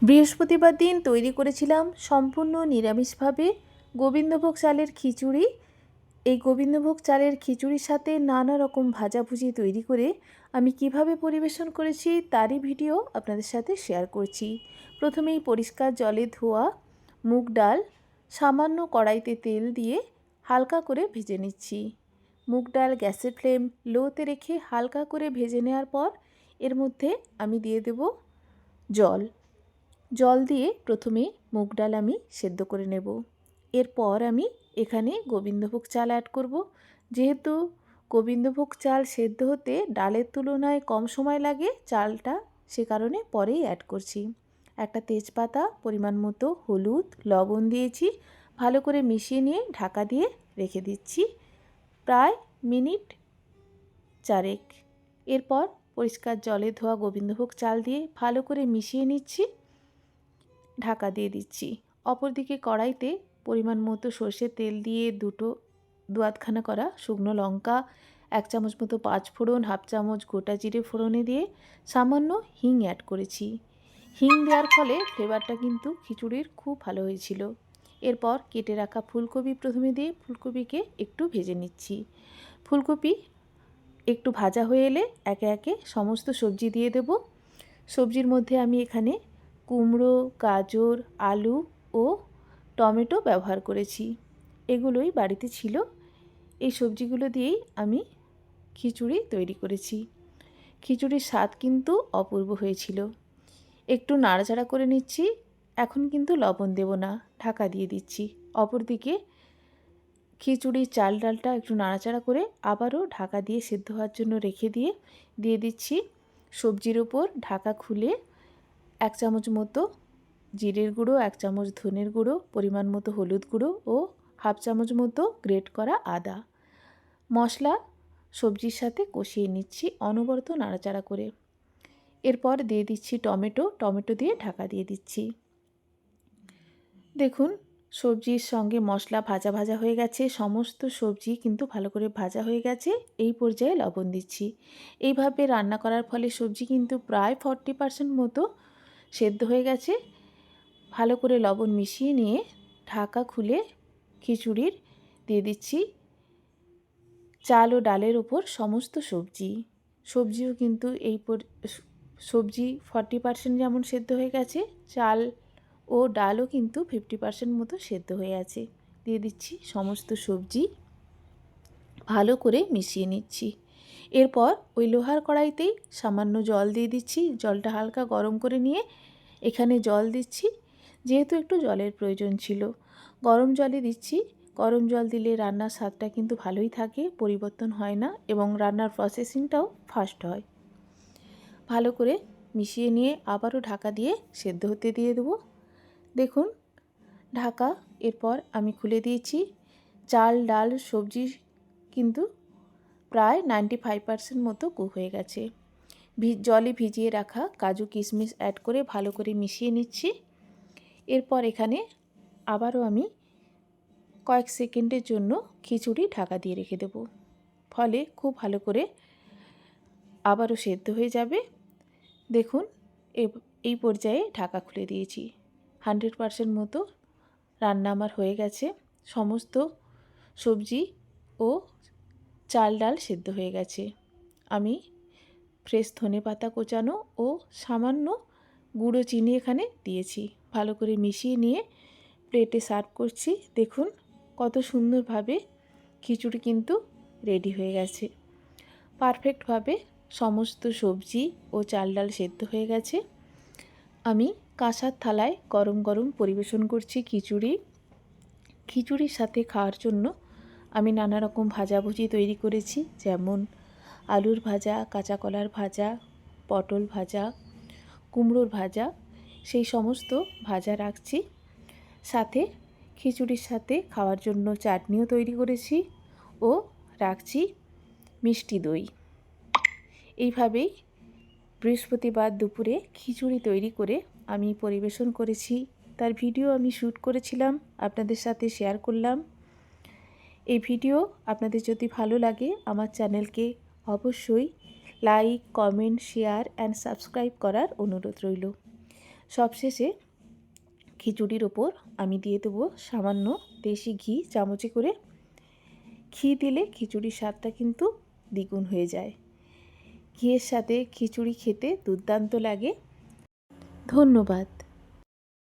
বৃহস্পতিবার দিন তৈরি করেছিলাম সম্পূর্ণ নিরামিষভাবে গোবিন্দভোগ চালের খিচুড়ি। এই গোবিন্দভোগ চালের খিচুড়ির সাথে নানা রকম ভাজাভুজি তৈরি করে আমি কিভাবে পরিবেশন করেছি তারই ভিডিও আপনাদের সাথে শেয়ার করছি। প্রথমেই পরিষ্কার জলে ধোয়া মুগ ডাল সামান্য কড়াইতে তেল দিয়ে হালকা করে ভেজে নিচ্ছি। মুগ ডাল গ্যাসের ফ্লেম লোতে রেখে হালকা করে ভেজে নেওয়ার পর এর মধ্যে আমি দিয়ে দেব জল দিয়ে প্রথমে মুগ ডাল আমি সেদ্ধ করে নেব। এরপর আমি এখানে গোবিন্দভোগ চাল অ্যাড করব। যেহেতু গোবিন্দভোগ চাল সেদ্ধ হতে ডালের তুলনায় কম সময় লাগে চালটা, সে কারণে পরেই অ্যাড করছি। একটা তেজপাতা, পরিমাণ মতো হলুদ, লবণ দিয়েছি। ভালো করে মিশিয়ে নিয়ে ঢাকা দিয়ে রেখে দিচ্ছি প্রায় মিনিট 4। এরপর পরিষ্কার জলে ধোয়া গোবিন্দভোগ চাল দিয়ে ভালো করে মিশিয়ে নিচ্ছি, ঢাকা দিয়ে দিচ্ছি। অপরদিকে কড়াইতে পরিমাণ মতো সর্ষের তেল দিয়ে দু আধখানা করা শুকনো লঙ্কা, 1 চামচ মতো 5 ফোড়ন, হাফ চামচ গোটা জিরে ফোড়নে দিয়ে সামান্য হিং অ্যাড করেছি। হিং দেওয়ার ফলে ফ্লেভারটা কিন্তু খিচুড়ির খুব ভালো হয়েছিল। এরপর কেটে রাখা ফুলকপি প্রথমে দিয়ে ফুলকপিকে একটু ভেজে নিচ্ছি। ফুলকপি একটু ভাজা হয়ে এলে একে একে সমস্ত সবজি দিয়ে দেব। সবজির মধ্যে আমি এখানে কুমড়ো, গাজর, আলু ও টমেটো ব্যবহার করেছি। এগুলোই বাড়িতে ছিল। এই সবজিগুলো দিয়েই আমি খিচুড়ি তৈরি করেছি। খিচুড়ির স্বাদ কিন্তু অপূর্ব হয়েছিল। একটু নাড়াচাড়া করে নিচ্ছি। এখন কিন্তু লবণ দেব না, ঢাকা দিয়ে দিচ্ছি। অপরদিকে খিচুড়ির চাল ডালটা একটু নাড়াচাড়া করে আবারও ঢাকা দিয়ে সেদ্ধ হওয়ার জন্য রেখে দিয়ে দিচ্ছি সবজির ওপর ঢাকা খুলে 1 চামচ মতো জিরের গুঁড়ো, 1 চামচ ধনের গুঁড়ো, পরিমাণ মতো হলুদ গুঁড়ো ও হাফ চামচ মতো গ্রেট করা আদা মশলা সবজির সাথে কষিয়ে নিচ্ছি অনবরত নাড়াচাড়া করে। এরপর দিয়ে দিচ্ছি টমেটো দিয়ে ঢাকা দিয়ে দিচ্ছি। দেখুন সবজির সঙ্গে মশলা ভাজা ভাজা হয়ে গেছে, সমস্ত সবজি কিন্তু ভালো করে ভাজা হয়ে গেছে। এই পর্যায়ে লবণ দিচ্ছি। এইভাবে রান্না করার ফলে সবজি কিন্তু প্রায় 40% মতো সেদ্ধ হয়ে গেছে। ভালো করে লবণ মিশিয়ে নিয়ে ঢাকা খুলে খিচুড়ির দিয়ে দিচ্ছি চাল ও ডালের ওপর সমস্ত সবজিও কিন্তু সবজি 40% যেমন সেদ্ধ হয়ে গেছে, চাল ও ডালও কিন্তু 50% মতো সেদ্ধ হয়ে আছে। দিয়ে দিচ্ছি সমস্ত সবজি, ভালো করে মিশিয়ে নিচ্ছি। এরপর ওই লোহার কড়াইতেই সামান্য জল দিয়ে দিচ্ছি। জলটা হালকা গরম করে নিয়ে এখানে জল দিচ্ছি। যেহেতু একটু জলের প্রয়োজন ছিল, গরম জলই দিচ্ছি। গরম জল দিলে রান্নার স্বাদটা কিন্তু ভালোই থাকে, পরিবর্তন হয় না এবং রান্নার প্রসেসিংটাও ফাস্ট হয়। ভালো করে মিশিয়ে নিয়ে আবারও ঢাকা দিয়ে সেদ্ধ হতে দিয়ে দেবো। দেখুন ঢাকা, এরপর আমি খুলে দিয়েছি। চাল ডাল সবজি কিন্তু প্রায় 95% মতো কুক হয়ে গেছে। জলে ভিজিয়ে রাখা কাজু কিশমিশ অ্যাড করে ভালো করে মিশিয়ে নিচ্ছি। এরপর এখানে আবারও আমি কয়েক সেকেন্ডের জন্য খিচুড়ি ঢাকা দিয়ে রেখে দেব, ফলে খুব ভালো করে আবারও সেদ্ধ হয়ে যাবে। দেখুন এই পর্যায়ে ঢাকা খুলে দিয়েছি। 100% মতো রান্না আমার হয়ে গেছে। সমস্ত সবজি ও চাল ডাল সেদ্ধ হয়ে গেছে। আমি ফ্রেশ ধনেপাতা কোচানো ও সামান্য গুঁড়ো চিনি এখানে দিয়েছি। ভালো করে মিশিয়ে নিয়ে প্লেটে সার্ভ করছি। দেখুন কত সুন্দরভাবে খিচুড়ি কিন্তু রেডি হয়ে গেছে। পারফেক্টভাবে সমস্ত সবজি ও চাল ডাল সেদ্ধ হয়ে গেছে। আমি কাঁসার থালায় গরম গরম পরিবেশন করছি খিচুড়ির সাথে খাওয়ার জন্য আমি নানা রকম ভাজাভুজি তৈরি করেছি, যেমন আলুর ভাজা, কাঁচা কলার ভাজা, পটল ভাজা, কুমড়োর ভাজা, সেই সমস্ত ভাজা রাখছি। সাথে খিচুড়ির সাথে খাওয়ার জন্য চাটনিও তৈরি করেছি ও রাখছি মিষ্টি দই। এইভাবেই বৃহস্পতিবার দুপুরে খিচুড়ি তৈরি করে আমি পরিবেশন করেছি। তার ভিডিও আমি শ্যুট করেছিলাম, আপনাদের সাথে শেয়ার করলাম। এই ভিডিও আপনাদের যদি ভালো লাগে আমার চ্যানেলকে অবশ্যই like, comment, share and subscribe করার অনুরোধ রইল। সবশেষে খিচুড়ির ওপর আমি দিয়ে দেবো সামান্য দেশি ঘি চামচে করে। ঘি দিলে খিচুড়ির স্বাদটা কিন্তু দ্বিগুণ হয়ে যায়। ঘিয়ের সাথে খিচুড়ি খেতে দুর্দান্ত লাগে। ধন্যবাদ।